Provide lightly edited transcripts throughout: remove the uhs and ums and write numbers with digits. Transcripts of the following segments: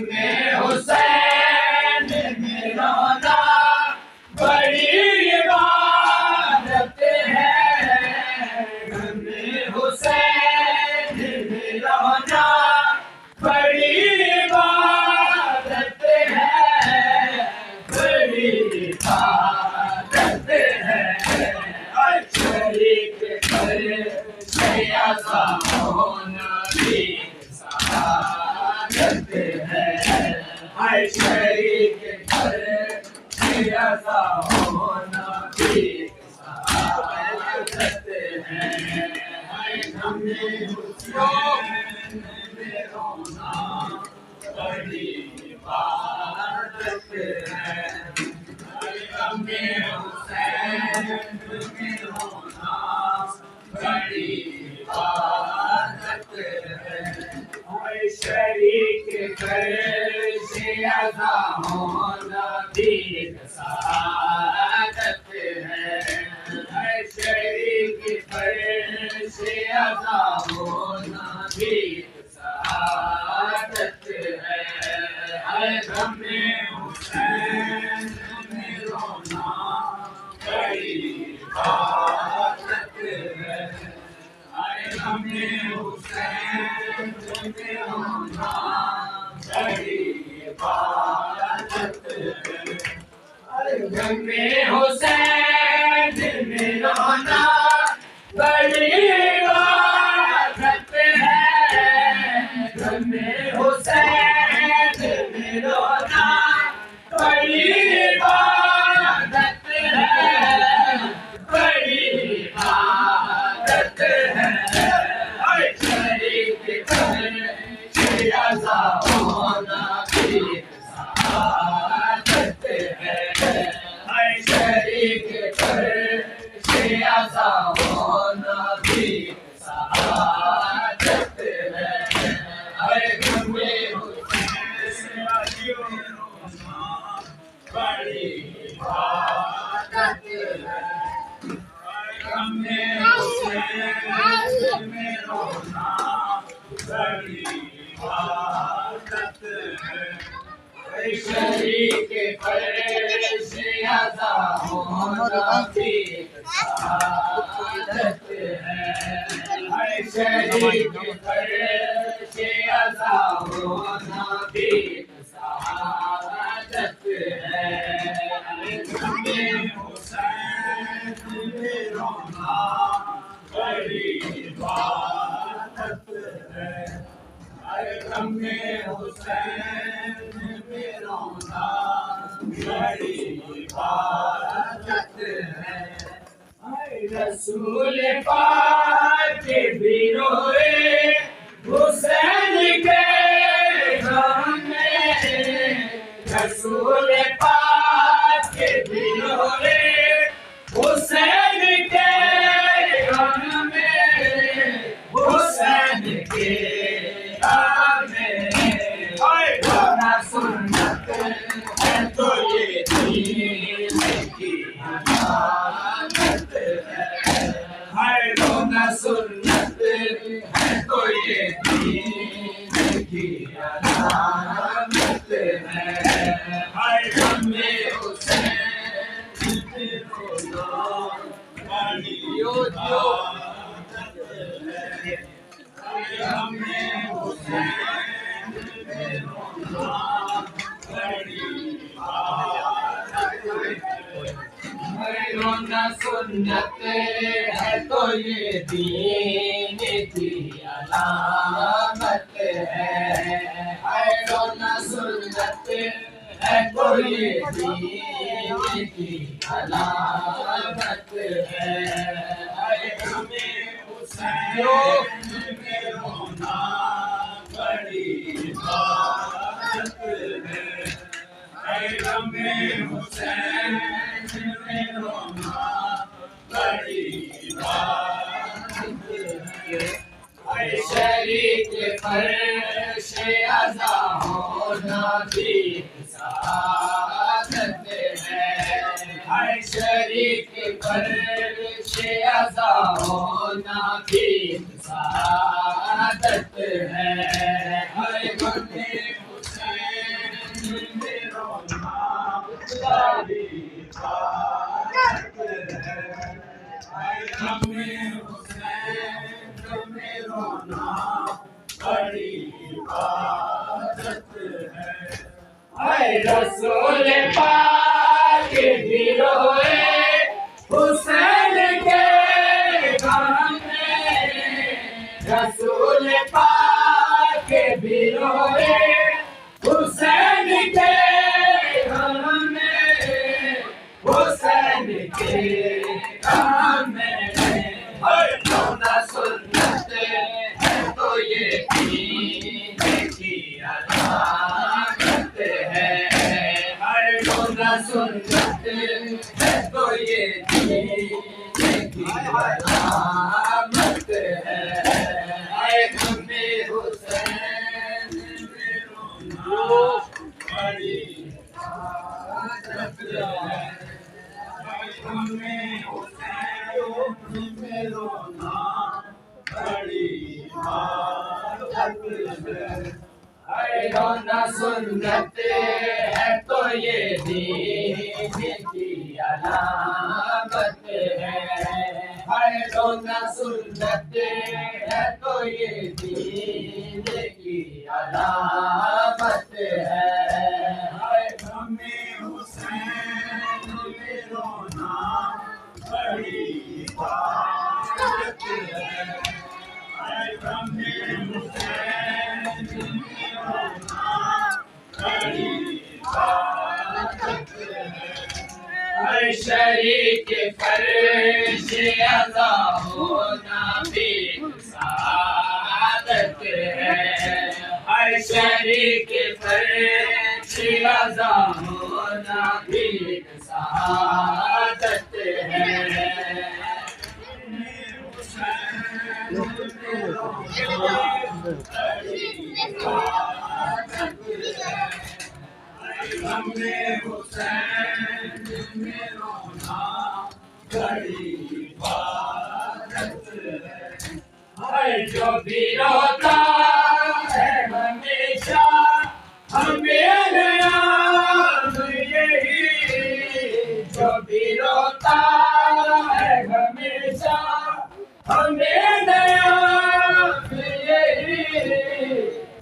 में हुसैन में रोना बड़ी इबादत है। गम में हुसैन में रोना बड़ी इबादत है, बड़ी इबादत है। शरीक पर ऐसा होना भी सआदत है। हाय शरीक पर ऐसा होना भी सआदत है। हाय हमें हुसैन में रोना बड़ी इबादत है। हाय हमें हुसैन में रोना बड़ी इबादत है। हाय शरीक कर से अज़ा होना भी सआदत है। हाय शरीक कर से अज़ा होना भी सआदत है। हाय गम में हुसैन में रोना बड़ी इबादत है। हाय गम में हुसैन में रोना बड़ी इबादत है। हाय गम में हुसैन में रोना बड़ी इबादत है। गम में हुसैन में रोना बड़ी इबादत है, बड़ी इबादत है। हाय शरीक पर से अज़ा होना भी सआदत है। हाय शरीक पर से अज़ा होना भी सआदत है। हाय गम में हुसैन में रोना बड़ी इबादत है। हाय गम में हुसैन में रोना बड़ी इबादत है। हाय शरीक पर से अज़ा होना भी सआदत है। हाय शरीक पर से अज़ा होना भी सआदत है। हाय गम में हुसैन में रोना बड़ी इबादत है। हाय गम में हुसैन में रोना बड़ी इबादत है। हाय रसूल पाक भी रोए हुसैन के गम में। रसूल पाक भी रोए हुसैन के गम में, हुसैन के गम में। हाय रोना सुन्नत है तो ये दीन की अमानत है। हाय रोना सुन्नत है तो ये दीन की अमानत है। हाय गम में हुसैन में रोना बड़ी इबादत है। हाय गम में हुसैन में रोना बड़ी इबादत है। हाय रोना सुन्नत है तो ये दीन की अलामत है। हाय रोना सुन्नत है तो ये दीन की अलामत है। हाय गम में हुसैन में रोना बड़ी इबादत है। हाय गम में हुसैन में रोना बड़ी इबादत है। हाय शरीक पर से अज़ा होना भी सआदत है। हाय शरीक पर से अज़ा होना भी सआदत है। हाय गम में हुसैन बड़ी इबादत है। गमे हुसैन में रोना बड़ी इबादत है। रसूल पाक भी रोए हुसैन के गम में, रसूल पाक भी रोए हुसैन के गम में, हुसैन के गम में। रोना सुन्नत है तो ये दीन की अलामत है। रोना सुन्नत है तो ये दीन की अलामत है। गमे हुसैन में रोना बड़ी इबादत है। गमे हुसैन में रोना बड़ी इबादत है। रोना सुन्नत है तो ये दीन की अलामत है। रोना सुन्नत है तो ये दीन की अलामत है। गमे हुसैन में रोना बड़ी इबादत है। गमे हुसैन में रोना बड़ी इबादत है। शरीक फर्श अज़ा होना भी सादत है। शरीक फर्श अज़ा होना भी सादत है। गमे हुसैन में रोना बड़ी इबादत है। जो भी रोता है हमेशा हमें याद यही, जो भी रोता है हमेशा हमें याद यही,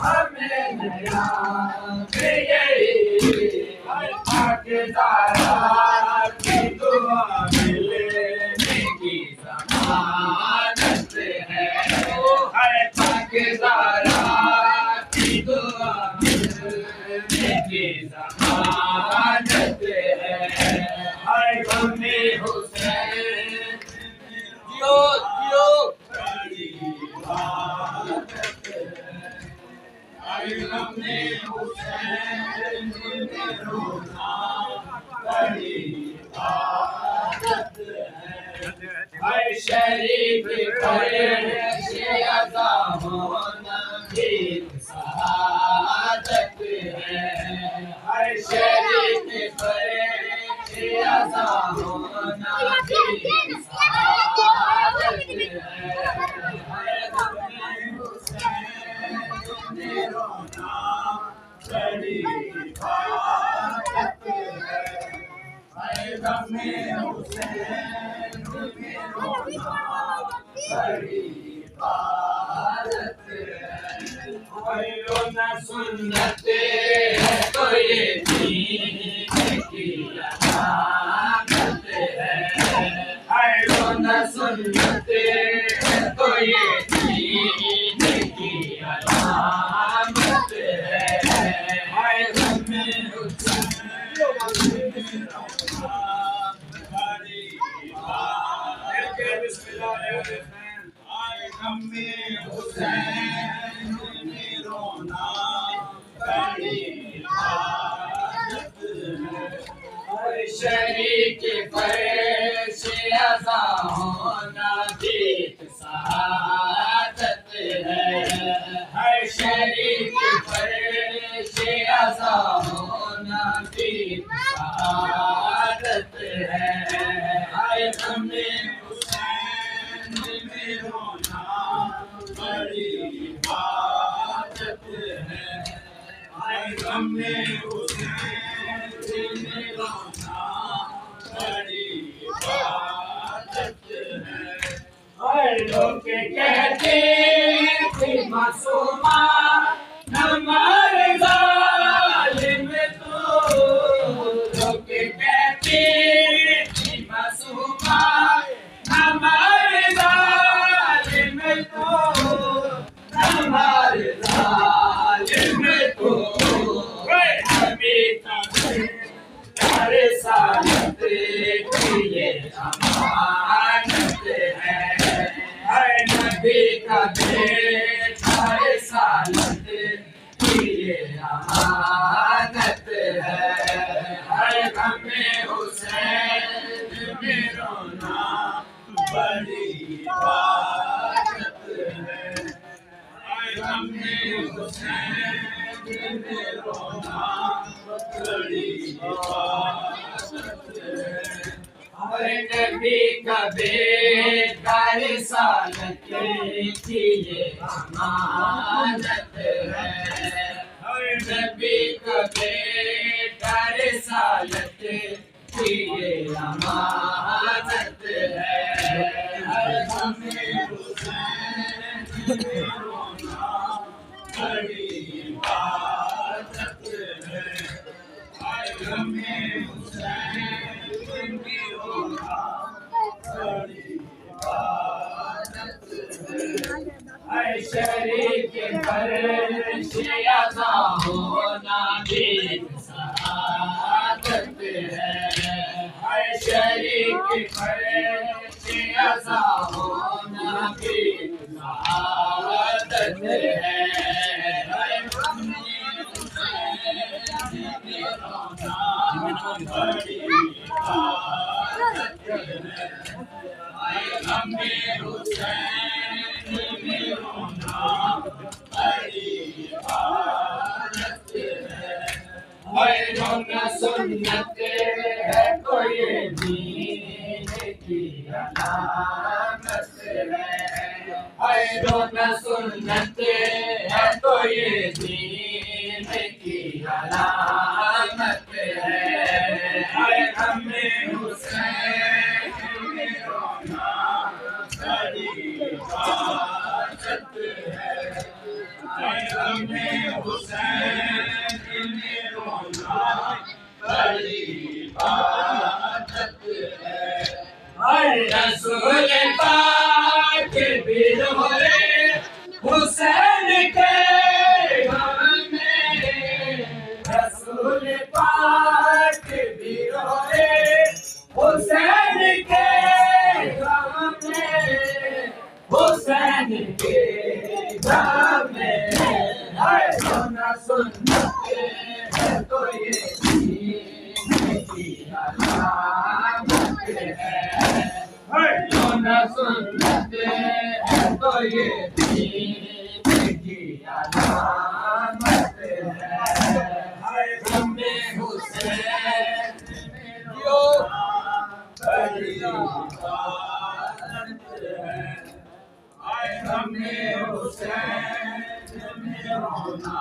हमें याद यही। पाकिज़ारा की दुआ मिलने की ज़मानत है। पाकिज़ारा की दुआ मिलने की ज़मानत है। गमे हुसैन जियो जियो बड़ी इबादत है। गमे हुसैन में रोना बड़ी इबादत है। शरीफ फर्श अज़ा होना भी सआदत है। शरीफ फर्श अज़ा होना भी सआदत है। गमे हुसैन में रोना बड़ी इबादत है। गमे हुसैन में रोना बड़ी इबादत है। रोना सुन्नत है तो ये दीन की अलामत है। रोना सुन्नत है तो ये दीन की अलामत है। गमे हुसैन में रोना बड़ी इबादत है। गमे हुसैन में रोना बड़ी इबादत है। शरीक फर्श अज़ा होना भी सआदत है। शरीक फर्श अज़ा होना भी सआदत है। गमे हुसैन में रोना बड़ी इबादत लोग कहते थे मासूमा हमारे जालिम तो लोग कहते थे मासूमा हमारे जालिम तो हमारे जालिम तो हमारे साथ ये अमानत है नबी का बेटा सालत ये अमानत है हमें हुसैन में रोना बड़ी इबादत है हमें हुसैन में रोना बड़ी इबादत है नबी का बेटा रिसालत की ये अमानत है नबी का बेटा रिसालत की ये अमानत है हमें हुसैन में रोना बड़ी इबादत है हमें हुसैन में रोना बड़ी इबादत है शरीक पर शियादा होना भी सआदत है शरीक पर शियादा होना भी सआदत है हमें हुसैन में रोना बड़ी इबादत है रोना सुन्नत है तो ये दीन की अलामत है रोना सुन्नत है तो ये दीन की अलामत है हमें हुसैन में रोना बड़ी इबादत है हमें हुसैन में रोना बड़ी इबादत है रसूल पाक भी रोए हुसैन के गम में रसूल पाक भी रोए हुसैन के गम में हुसैन के गम में सुना सुनते तो ये दीन की अलामत है सुना सुनते तो ये दीन की अलामत है हमें हुसैन में रोना बड़ी इबादत है हमें हुसैन में रोना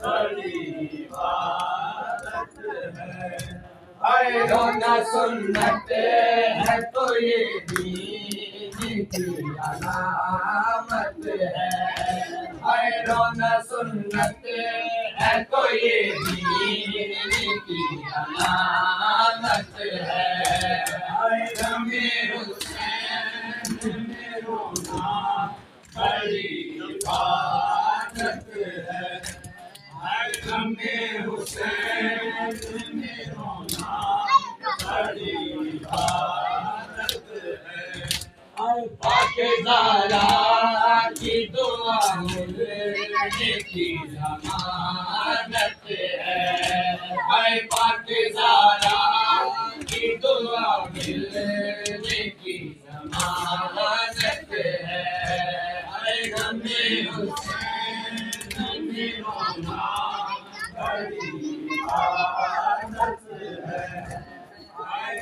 बड़ी इबादत है रोना सुन्नत है तो ये दीन की अलामत है रोना सुन्नत है तो ये दीन की अलामत है हमें हुसैन में रोना बड़ी इबादत है हमें हुसैन में रोना बड़ी इबादत है पाकिज़ारा की दुआ मिलने की ज़मानत है पाकिज़ारा की दुआ मिलने की ज़मानत है हमें हुसैन में रोना बड़ी इबादत है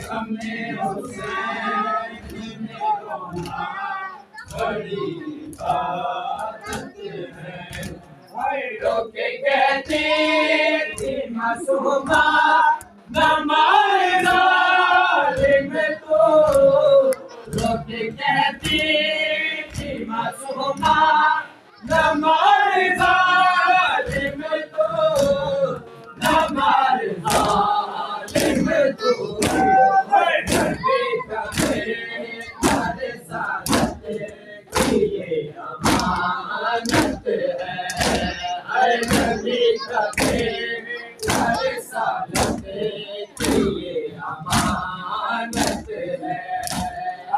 हमें हुसैन में रोना बड़ी इबादत है लोग कहते थे मासूमा हमारे जालिम तो लोग कहते आए नबी का प्रेम हर साल के लिए अमानत है।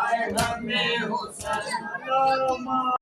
आए हमें हुसैन